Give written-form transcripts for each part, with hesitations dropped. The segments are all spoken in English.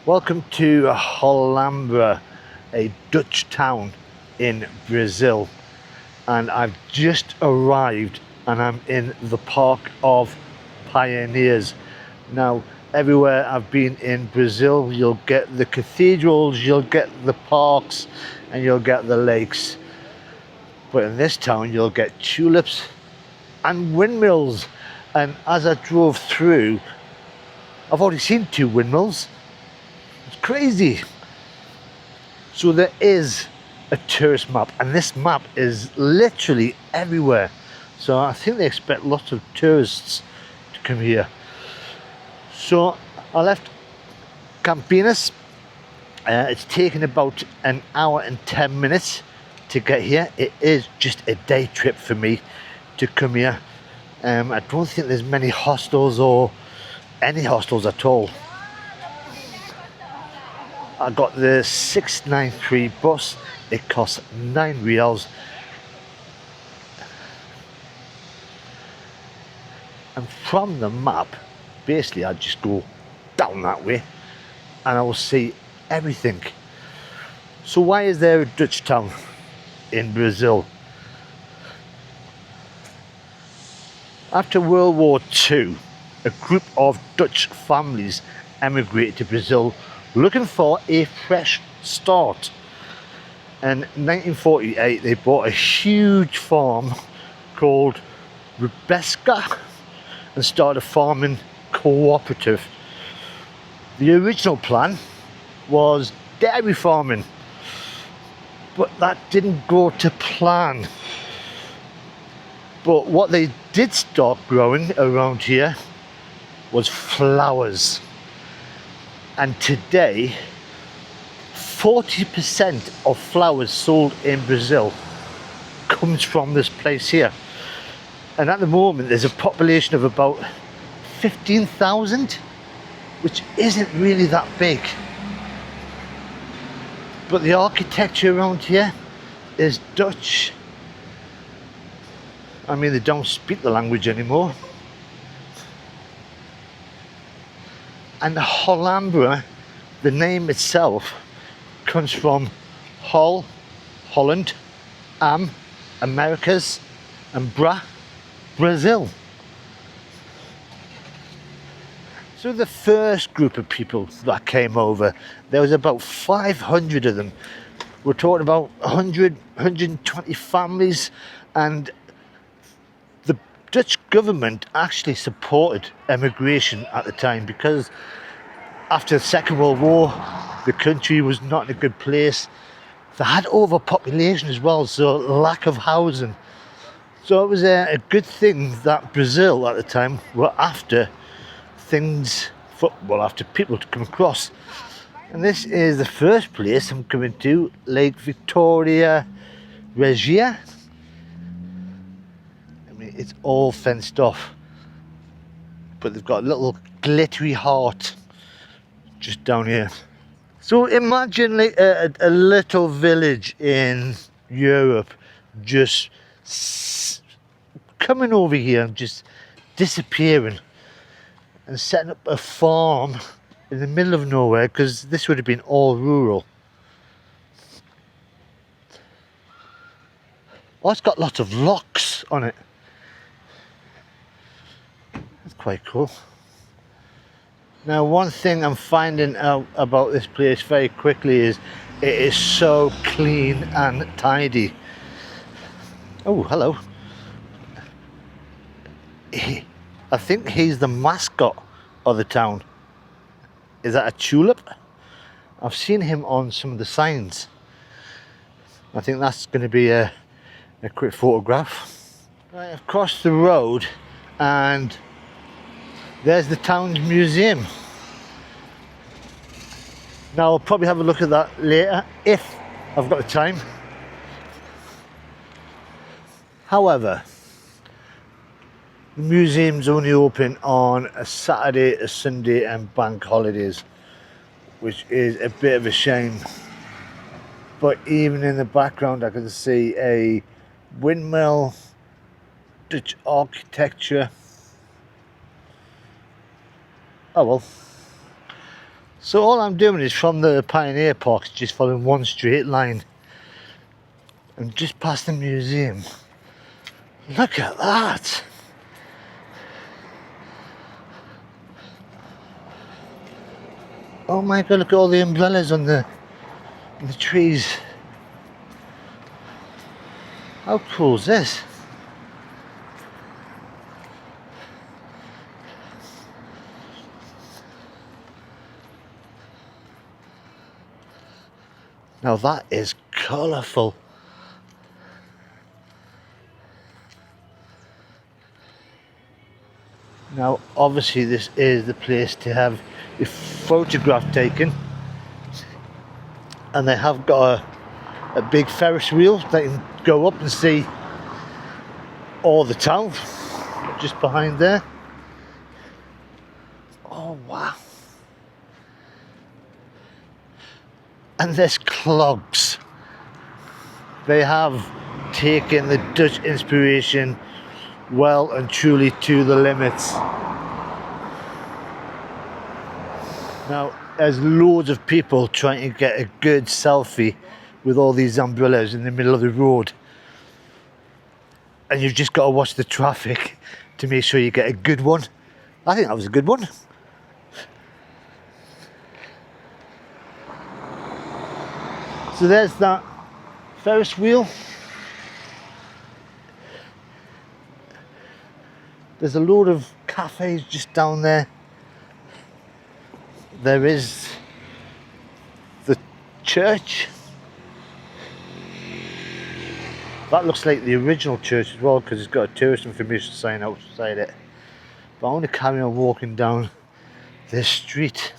Welcome to Holambra, a Dutch town in Brazil, and I've just arrived and I'm in the Park of Pioneers. Now, everywhere I've been in Brazil, you'll get the cathedrals, you'll get the parks, and you'll get the lakes. But in this town, you'll get tulips and windmills. And as I drove through, I've already seen 2 windmills. It's crazy. So there is a tourist map, and this map is literally everywhere. So I think they expect lots of tourists to come here. So I left Campinas. It's taken about an hour and 10 minutes to get here. It is just a day trip for me to come here. I don't think there's many hostels or any hostels at all. I got the 693 bus. It costs 9 reals. And from the map, basically I just go down that way and I will see everything. So why is there a Dutch town in Brazil? After World War II, a group of Dutch families emigrated to Brazil looking for a fresh start. In 1948, they bought a huge farm called Rebesca and started a farming cooperative. The original plan was dairy farming, but that didn't go to plan. But what they did start growing around here was flowers. And today, 40% of flowers sold in Brazil comes from this place here. And at the moment, there's a population of about 15,000, which isn't really that big. But the architecture around here is Dutch. I mean, they don't speak the language anymore. And Holambra, the name itself, comes from Hol, Holland, Americas, and Brazil. So the first group of people that came over, there was about 500 of them. We're talking about 120 families, and the Dutch government actually supported emigration at the time because after the Second World War, the country was not in a good place. They had overpopulation as well, so lack of housing. So it was a good thing that Brazil at the time were after after people to come across. And this is the first place I'm coming to, Lake Vitória, Régia. I mean, it's all fenced off, but they've got a little glittery heart just down here. So imagine like a little village in Europe just coming over here and just disappearing and setting up a farm in the middle of nowhere, because this would have been all rural. Oh, it's got lots of locks on it. That's quite cool. Now, one thing I'm finding out about this place very quickly is it is so clean and tidy. Oh, hello. I think he's the mascot of the town. Is that a tulip? I've seen him on some of the signs. I think that's going to be a quick photograph. Right, I've crossed the road and there's the town's museum. Now I'll probably have a look at that later if I've got the time. However, the museum's only open on a Saturday, a Sunday and bank holidays, which is a bit of a shame. But even in the background I can see a windmill, Dutch architecture. Oh well. So all I'm doing is from the Pioneer Parks, just following one straight line. And just past the museum. Look at that! Oh my god, look at all the umbrellas on the trees. How cool is this? Now that is colourful. Now obviously this is the place to have a photograph taken, and they have got a big Ferris wheel that you can go up and see all the town just behind there. Oh wow. And there's clogs. They have taken the Dutch inspiration well and truly to the limits. Now there's loads of people trying to get a good selfie with all these umbrellas in the middle of the road, and you've just got to watch the traffic to make sure you get a good one. I think that was a good one. So there's that Ferris wheel. There's a load of cafes just down there. There is the church. That looks like the original church as well, because it's got a tourist information sign outside it. But I want to carry on walking down this street.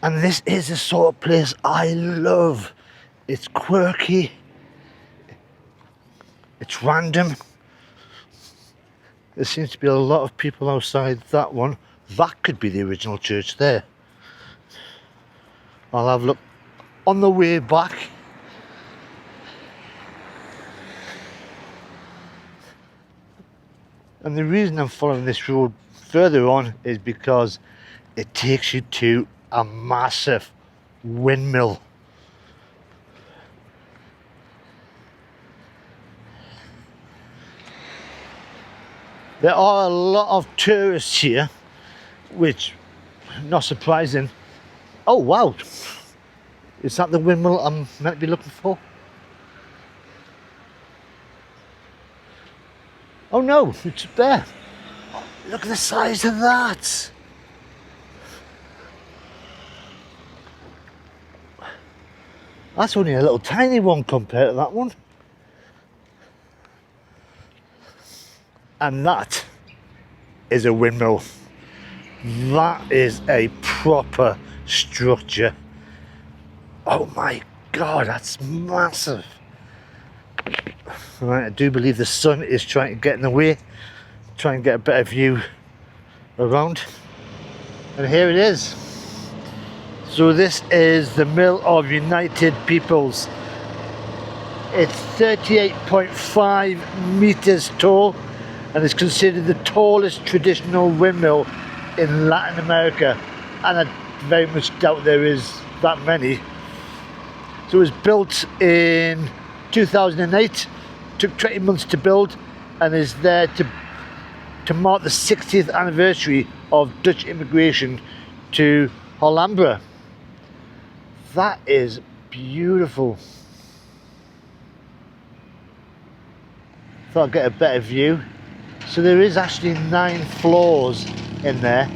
And this is the sort of place I love. It's quirky. It's random. There seems to be a lot of people outside that one. That could be the original church there. I'll have a look on the way back. And the reason I'm following this road further on is because it takes you to a massive windmill. There are a lot of tourists here, which, not surprising. Oh wow, is that the windmill I'm meant to be looking for? Oh no, it's up there. Look at the size of that. That's only a little tiny one compared to that one. And that is a windmill. That is a proper structure. Oh my god, that's massive. Right, I do believe the sun is trying to get in the way, try and get a better view around. And here it is. So this is the Mill of United Peoples. It's 38.5 meters tall and is considered the tallest traditional windmill in Latin America, and I very much doubt there is that many. So it was built in 2008, took 20 months to build, and is there to mark the 60th anniversary of Dutch immigration to Holambra. That is beautiful. Thought I'd get a better view. So there is actually 9 floors in there.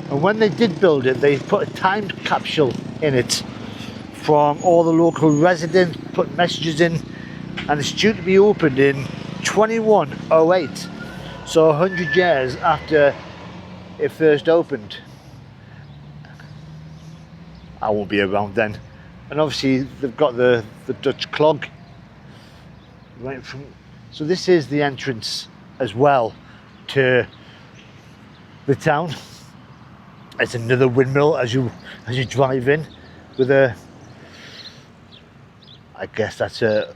And when they did build it, they put a time capsule in it from all the local residents, put messages in, and it's due to be opened in 2108. So 100 years after it first opened. I won't be around then. And obviously they've got the Dutch clog right from. So this is the entrance as well to the town. It's another windmill as you drive in with a. I guess that's a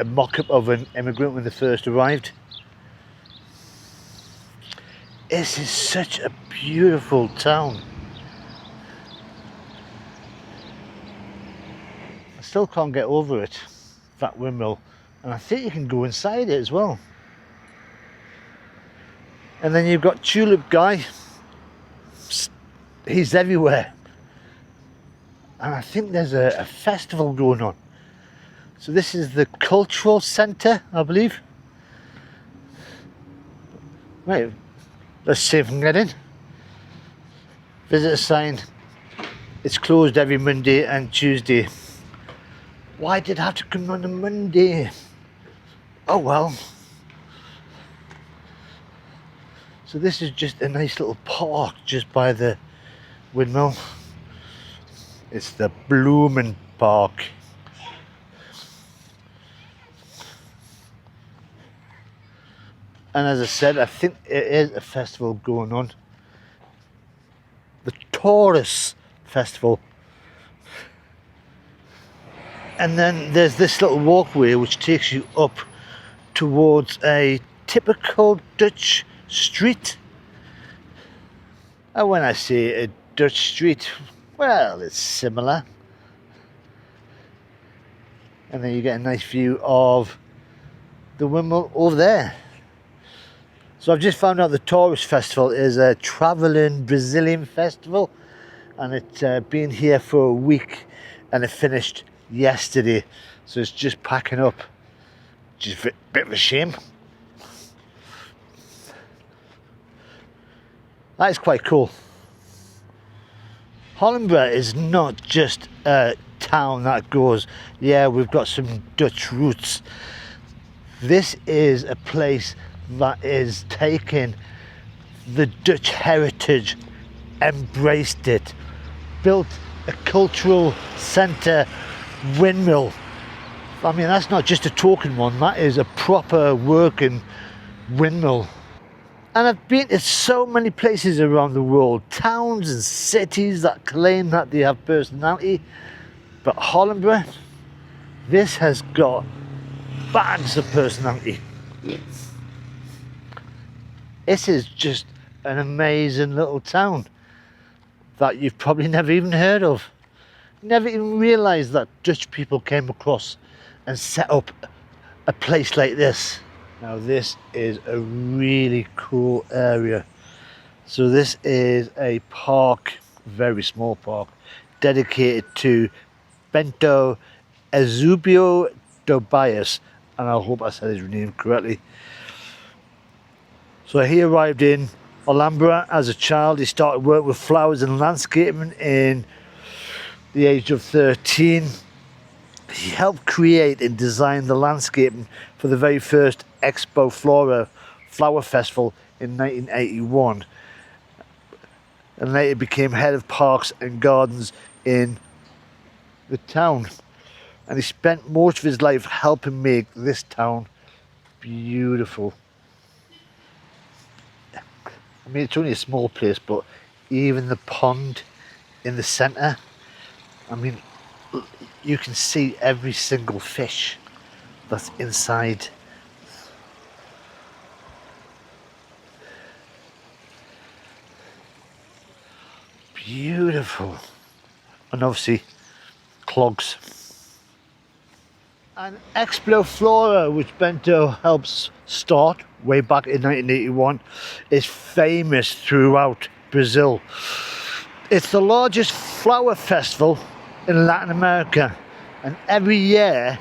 mock-up of an immigrant when they first arrived. This is such a beautiful town. I still can't get over it, that windmill. And I think you can go inside it as well. And then you've got Tulip Guy. He's everywhere. And I think there's a festival going on. So this is the cultural centre, I believe. Right, let's see if we can get in. Visitor sign. It's closed every Monday and Tuesday. Why did I have to come on a Monday? Oh well. So this is just a nice little park just by the windmill. It's the Blooming Park. And as I said, I think it is a festival going on. The Taurus Festival. And then there's this little walkway which takes you up towards a typical Dutch street. And when I say a Dutch street, well, it's similar. And then you get a nice view of the windmill over there. So I've just found out the Taurus Festival is a travelling Brazilian festival, and it's been here for a week and it finished yesterday. So it's just packing up, just a bit of a shame. That is quite cool. Holambra is not just a town that goes, yeah, we've got some Dutch roots. This is a place that is taking the Dutch heritage, embraced it, built a cultural centre windmill. I mean, that's not just a token one, that is a proper working windmill. And I've been to so many places around the world, towns and cities that claim that they have personality, but Holambra, this has got bags of personality. This is just an amazing little town that you've probably never even heard of. Never even realised that Dutch people came across and set up a place like this. Now this is a really cool area. So this is a park, very small park, dedicated to Bento Eusebio Tobias, and I hope I said his name correctly. So he arrived in Holambra as a child. He started work with flowers and landscaping in the age of 13. He helped create and design the landscaping for the very first Expoflora flower festival in 1981, and later became head of parks and gardens in the town. And he spent most of his life helping make this town beautiful. I mean, it's only a small place, but even the pond in the centre, I mean, you can see every single fish that's inside. Beautiful. And obviously, clogs. And Expoflora, which Bento helps start way back in 1981, is famous throughout Brazil. It's the largest flower festival in Latin America, and every year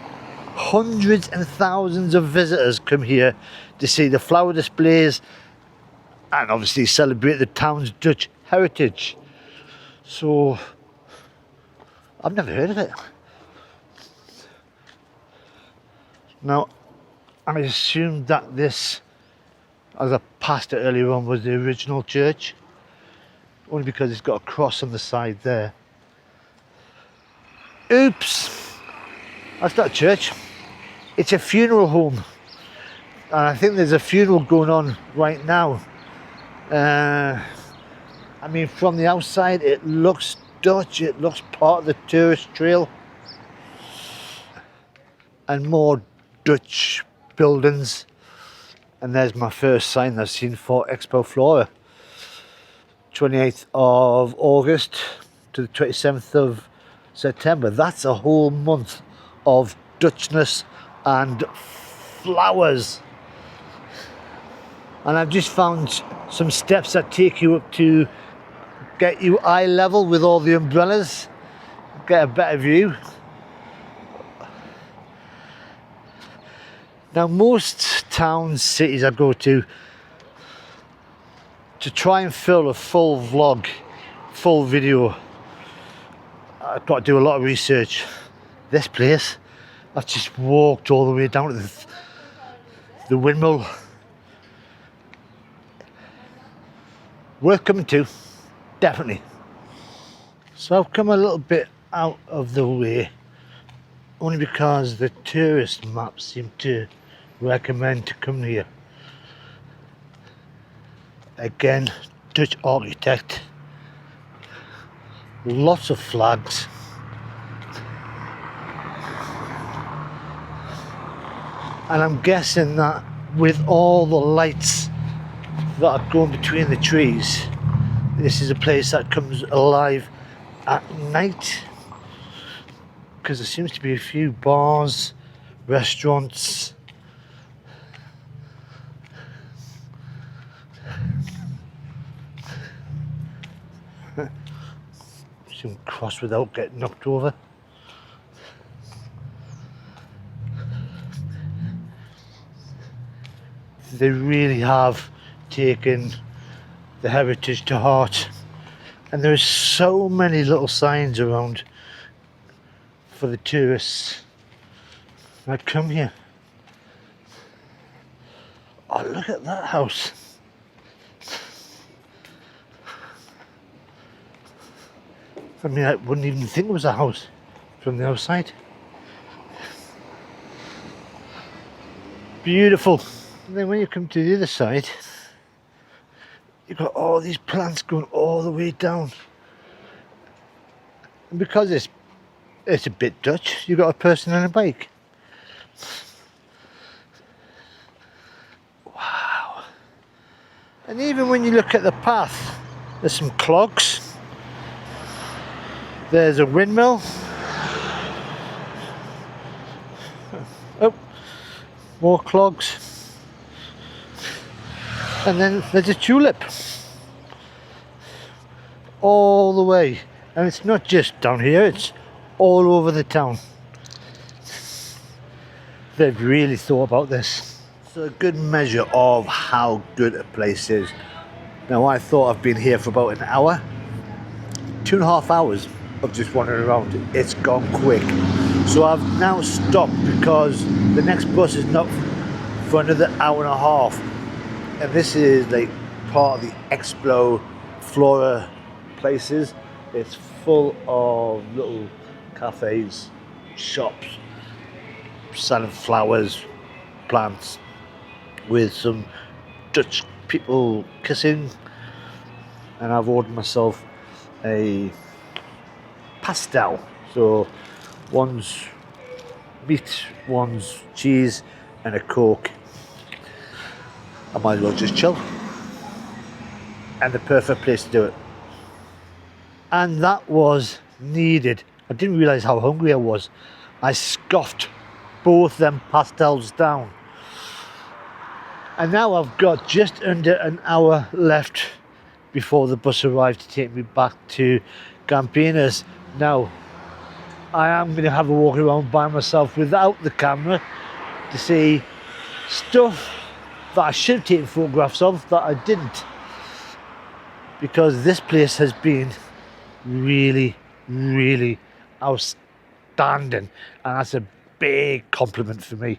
hundreds and thousands of visitors come here to see the flower displays and obviously celebrate the town's Dutch heritage. So I've never heard of it. Now I assumed that this, as I passed it earlier on, was the original church, only because it's got a cross on the side there. Oops, that's not a church, it's a funeral home, and I think there's a funeral going on right now. I mean, from the outside it looks Dutch, it looks part of the tourist trail, and more Dutch buildings. And there's my first sign I've seen for Expoflora. 28th of August to the 27th of September. That's a whole month of Dutchness and flowers. And I've just found some steps that take you up to get you eye level with all the umbrellas, get a better view. Now most towns, cities I go to try and fill a full vlog, full video, I've got to do a lot of research. This place, I've just walked all the way down to the windmill. Worth coming to, definitely. So I've come a little bit out of the way, only because the tourist maps seem to recommend to come here. Again, Dutch architect, lots of flags. And I'm guessing that with all the lights that are going between the trees, this is a place that comes alive at night, because there seems to be a few bars, restaurants. Some cross without getting knocked over. They really have taken the heritage to heart, and there are so many little signs around for the tourists that come here. Oh, look at that house. I mean, I wouldn't even think it was a house from the outside. Beautiful. And then when you come to the other side, you've got all these plants going all the way down. And because it's a bit Dutch, you've got a person on a bike. Wow. And even when you look at the path, there's some clogs. There's a windmill. Oh, more clogs. And then there's a tulip. All the way. And it's not just down here, it's all over the town. They've really thought about this. It's a good measure of how good a place is. Now I thought I've been here for about an hour. 2.5 hours of just wandering around. It's gone quick. So I've now stopped because the next bus is not for another hour and a half. And this is like part of the Expoflora places. It's full of little cafes, shops, selling flowers, plants, with some Dutch people kissing. And I've ordered myself a pastel, so one's meat, one's cheese, and a Coke. I might as well just chill, and the perfect place to do it. And that was needed. I didn't realise how hungry I was. I scoffed both them pastels down, and now I've got just under an hour left before the bus arrived to take me back to Campinas. Now, I am going to have a walk around by myself without the camera to see stuff that I should have taken photographs of that I didn't, because this place has been really, really outstanding, and that's a big compliment for me.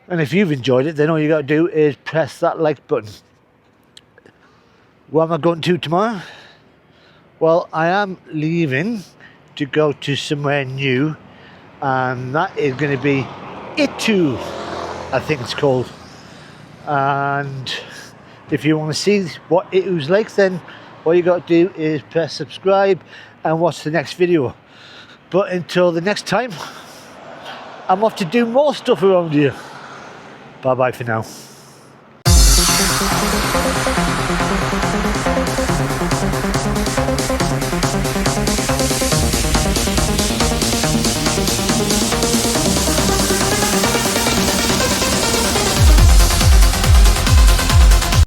And if you've enjoyed it, then all you got to do is press that like button. Where am I going to tomorrow? Well, I am leaving to go to somewhere new, and that is going to be Itu, I think it's called. And if you want to see what Itu's like, then all you got to do is press subscribe and watch the next video. But until the next time, I'm off to do more stuff around here. Bye bye for now.